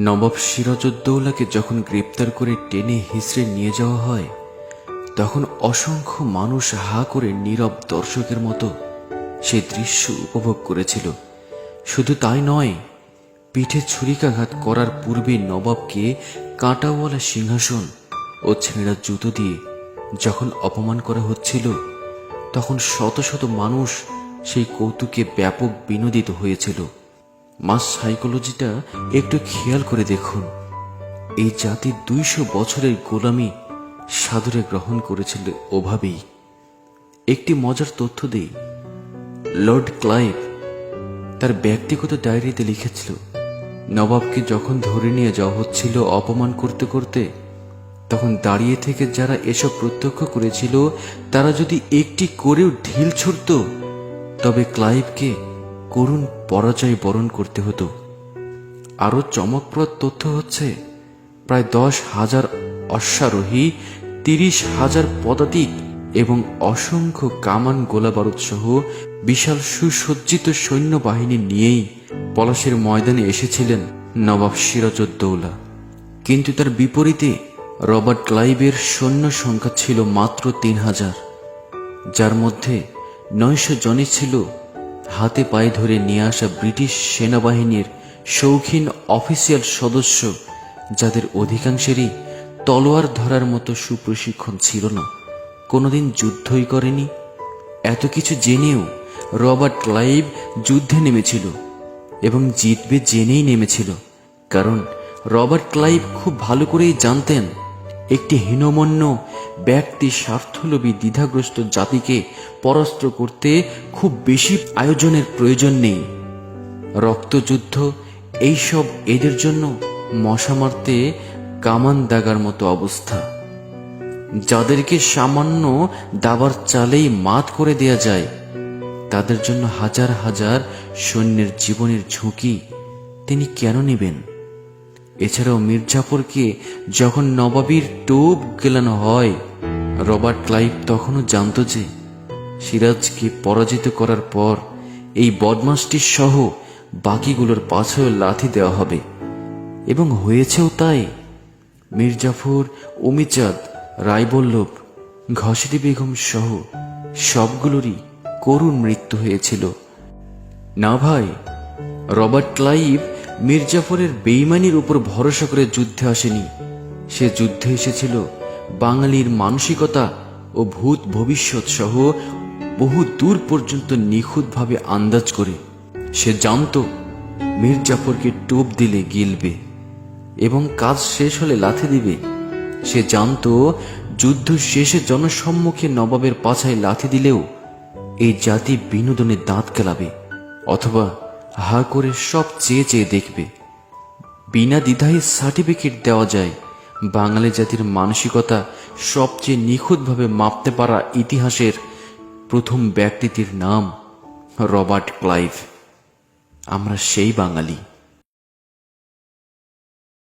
নবাব সিরাজউদ্দৌলাকে যখন গ্রেপ্তার করে টেনে হিঁচড়ে নিয়ে যাওয়া হয়, তখন অসংখ্য মানুষ হা করে নীরব দর্শকের মতো সেই দৃশ্য উপভোগ করেছিল। শুধু তাই নয়, পিঠে ছুরিকাঘাত করার পূর্বে নবাবকে কাঁটাওয়ালা সিংহাসন ও ছেঁড়া জুতো দিয়ে যখন অপমান করা হচ্ছিল, তখন শত শত মানুষ সেই কৌতুকে ব্যাপক বিনোদিত হয়েছিল। মাস সাইকোলজিটা একটু খেয়াল করে দেখুন। এই জাতি 200 বছরের গোলামি সাদরে গ্রহণ করেছিল ওভাবেই। একটি মজার তথ্য দেই, লর্ড ক্লাইভ তার ব্যক্তিগত ডায়েরিতে লিখেছিল, নবাবকে যখন ধরে নিয়ে যাওয়া হচ্ছিল অপমান করতে করতে, তখন দাঁড়িয়ে থেকে যারা এসব প্রত্যক্ষ করেছিল তারা যদি একটি করেও ঢিল ছুড়ত, তবে ক্লাইভকে করুণ পরাজয় বরণ করতে হতো। আরো চমকপ্রদ তথ্য হচ্ছে, প্রায় 10,000 অশ্বারোহী, 30,000 পদাতিক এবং অসংখ্য কামান গোলাবারুদ সহ বিশাল সুসজ্জিত সৈন্যবাহিনী নিয়েই পলাশের ময়দানে এসেছিলেন নবাব সিরাজউদ্দৌলা। কিন্তু তার বিপরীতে রবার্ট ক্লাইভের সৈন্য সংখ্যা ছিল মাত্র 3,000, যার মধ্যে 900 জনই ছিল হাতে পায়ে ধরে নিয়ে আসা ব্রিটিশ সেনাবাহিনীর শৌখিন অফিসিয়াল সদস্য, যাদের অধিকাংশেরই তলোয়ার ধরার মতো সুপ্রশিক্ষণ ছিল না, কোনোদিন যুদ্ধই করেনি। এত কিছু জেনেও রবার্ট ক্লাইভ যুদ্ধে নেমেছিল এবং জিতবে জেনেই নেমেছিল, কারণ রবার্ট ক্লাইভ খুব ভালো করেই জানতেন একটি হীনমন্য ব্যক্তি স্বার্থলোভী দ্বিধাগ্রস্ত জাতিকে পরাস্ত করতে খুব বেশি আয়োজনের প্রয়োজন নেই। রক্তযুদ্ধ এইসব এদের জন্য মশা মারতে কামান দাগার মতো অবস্থা। যাদেরকে সামান্য দাবার চালেই মাত করে দেয়া যায়, তাদের জন্য হাজার হাজার সৈন্যের জীবনের ঝুঁকি তিনি কেন নেবেন? এছাড়াও মির্জাফরকে যখন নবাবীর টোপ গেলানো হয়, রবার্ট ক্লাইভ তখনও জানত যে সিরাজকে পরাজিত করার পর এই বদমাসটি সহ বাকিগুলোর পাছেও লাথি দেওয়া হবে, এবং হয়েছেও তাই। মির্জাফর, অমিচাঁদ, রায়বল্লভ, ঘসেটি বেগম সহ সবগুলোরই করুণ মৃত্যু হয়েছিল। না ভাই, রবার্ট ক্লাইভ মির্জাফরের বেইমানির উপর ভরসা করে যুদ্ধে আসেনি। সে যুদ্ধে এসেছিল বাঙালির মানসিকতা ও ভূত ভবিষ্যৎ সহ বহু দূর পর্যন্ত নিখুঁতভাবে আন্দাজ করে। সে জানত মির্জাফরকে টোপ দিলে গিলবে এবং কাজ শেষ হলে লাথি দিবে। সে জানত যুদ্ধ শেষে জনসম্মুখে নবাবের পাছায় লাথি দিলেও এই জাতি বিনোদনে দাঁত কেলাবে, অথবা হা করে সব চেয়ে চেয়ে দেখবে। বিনা দ্বিধায় সার্টিফিকেট দেওয়া যায় বাঙালি জাতির মানসিকতা সবচেয়ে নিখুঁতভাবে মাপতে পারা ইতিহাসের প্রথম ব্যক্তিটির নাম রবার্ট ক্লাইভ। আমরা সেই বাঙালি।